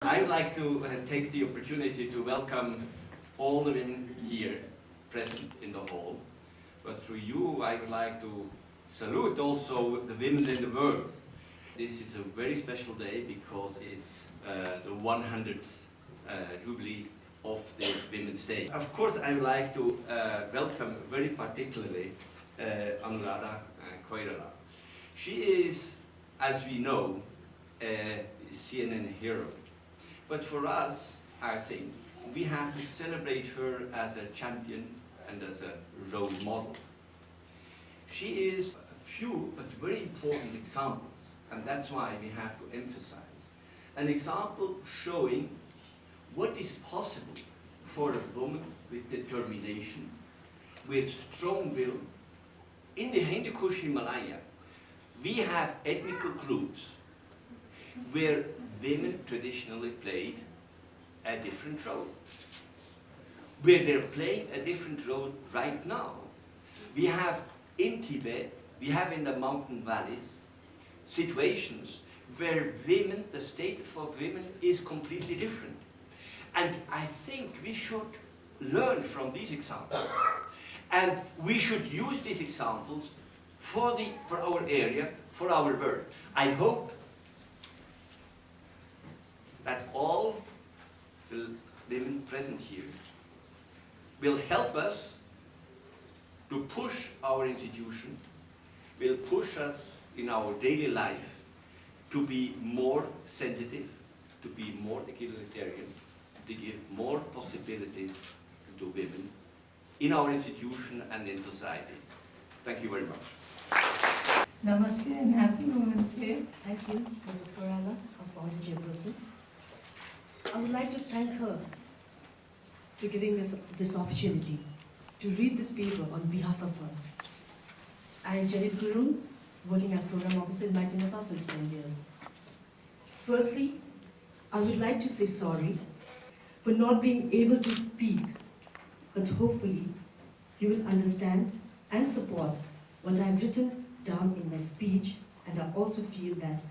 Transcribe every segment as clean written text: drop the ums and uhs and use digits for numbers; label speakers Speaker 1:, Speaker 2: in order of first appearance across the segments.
Speaker 1: I would like to take the opportunity to welcome all the women here present in the hall. But through you, I would like to salute also the women in the world. This is a very special day because it's the 100th Jubilee of the Women's Day. Of course, I would like to welcome very particularly Anuradha Koirala. She is, as we know, a CNN hero. But for us, I think, we have to celebrate her as a champion and as a role model. She is a few but very important examples, and that's why we have to emphasize. An example showing what is possible for a woman with determination, with strong will. In the Hindu Kush-Himalayas, we have ethnic groups where women traditionally played a different role. Where they're playing a different role right now. We have in Tibet, we have in the mountain valleys, situations where women, the status of women is completely different. And I think we should learn from these examples. And we should use these examples for our area, for our work. I hope that all the women present here will help us to push our institution, will push us in our daily life to be more sensitive, to be more egalitarian, to give more possibilities to women in our institution and in society. Thank you very much.
Speaker 2: Namaste and happy Women's Day.
Speaker 3: Thank you, Mrs. Koirala, our founder chairperson. I would like to thank her to giving us this opportunity to read this paper on behalf of her. I am Janet Gurung, working as Program Officer in Maiti, Nepal since 10 years. Firstly, I would like to say sorry for not being able to speak, but hopefully you will understand and support what I have written down in my speech, and I also feel that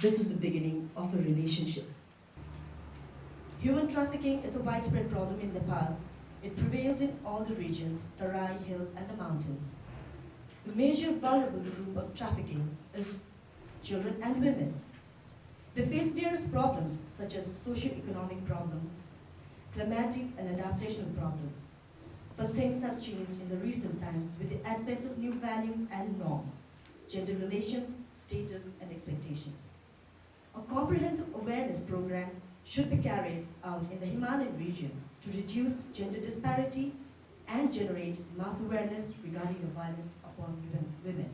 Speaker 3: this is the beginning of a relationship. Human trafficking is a widespread problem in Nepal. It prevails in all the region, the Rai Hills and the mountains. The major vulnerable group of trafficking is children and women. They face various problems such as socio-economic problems, climatic and adaptational problems. But things have changed in the recent times with the advent of new values and norms, gender relations, status and expectations. A comprehensive awareness program should be carried out in the Himalayan region to reduce gender disparity and generate mass awareness regarding the violence upon women.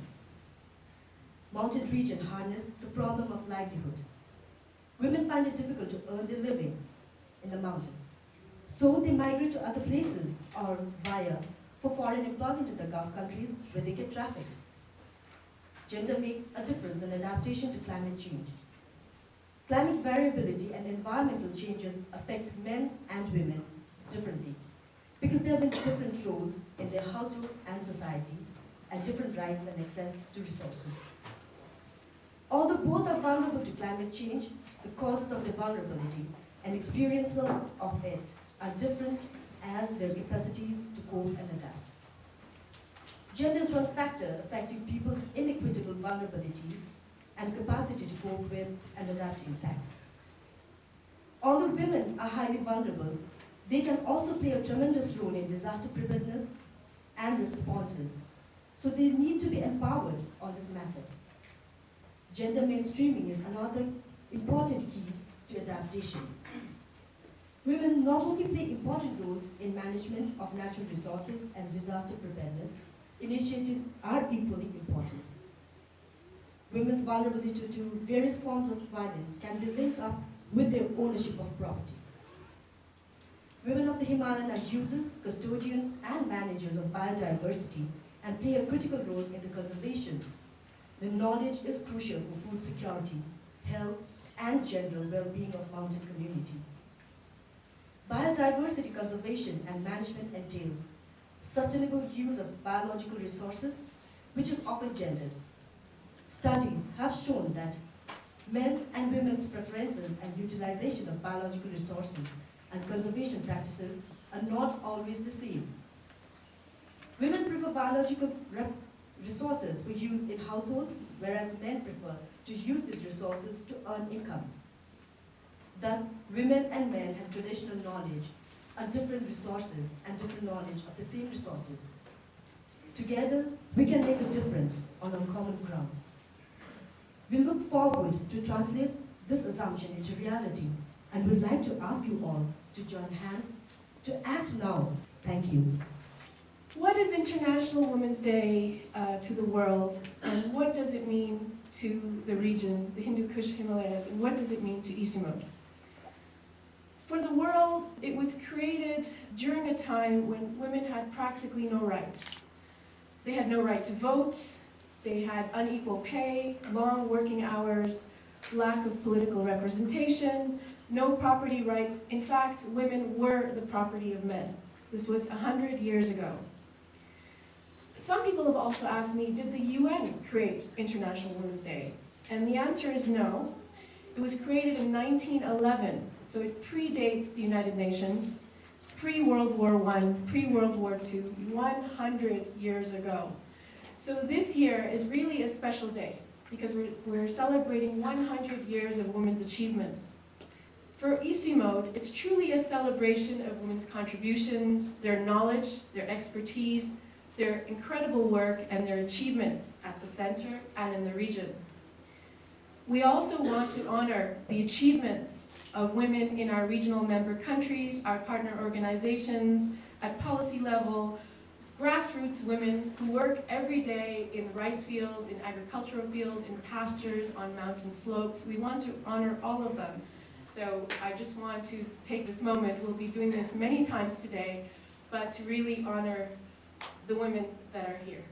Speaker 3: Mountain region harness the problem of livelihood. Women find it difficult to earn their living in the mountains. So they migrate to other places or for foreign employment in the Gulf countries where they get trafficked. Gender makes a difference in adaptation to climate change. Climate variability and environmental changes affect men and women differently because they have different roles in their household and society and different rights and access to resources. Although both are vulnerable to climate change, the causes of their vulnerability and experiences of it are different as their capacities to cope and adapt. Gender is one factor affecting people's inequitable vulnerabilities and capacity to cope with and adapt impacts. Although women are highly vulnerable, they can also play a tremendous role in disaster preparedness and responses, so they need to be empowered on this matter. Gender mainstreaming is another important key to adaptation. Women not only play important roles in management of natural resources and disaster preparedness, initiatives are equally important. Women's vulnerability to various forms of violence can be linked up with their ownership of property. Women of the Himalayan are users, custodians, and managers of biodiversity and play a critical role in the conservation. The knowledge is crucial for food security, health, and general well-being of mountain communities. Biodiversity conservation and management entails sustainable use of biological resources, which is often gendered. Studies have shown that men's and women's preferences and utilization of biological resources and conservation practices are not always the same. Women prefer biological resources for use in household, whereas men prefer to use these resources to earn income. Thus, women and men have traditional knowledge on different resources and different knowledge of the same resources. Together, we can make a difference on our common grounds. We look forward to translate this assumption into reality and would like to ask you all to join hands to act now. Thank you.
Speaker 4: What is International Women's Day to the world, and what does it mean to the region, the Hindu Kush-Himalayas, and what does it mean to ICIMOD? For the world, it was created during a time when women had practically no rights. They had no right to vote, they had unequal pay, long working hours, lack of political representation, no property rights. In fact, women were the property of men. This was 100 years ago. Some people have also asked me, did the UN create International Women's Day? And the answer is no. It was created in 1911, so it predates the United Nations, pre-World War I, pre-World War II, 100 years ago. So this year is really a special day because we're celebrating 100 years of women's achievements. For ICIMOD, it's truly a celebration of women's contributions, their knowledge, their expertise, their incredible work, and their achievements at the center and in the region. We also want to honor the achievements of women in our regional member countries, our partner organizations, at policy level, grassroots women who work every day in rice fields, in agricultural fields, in pastures, on mountain slopes. We want to honor all of them. So I just want to take this moment, we'll be doing this many times today, but to really honor the women that are here.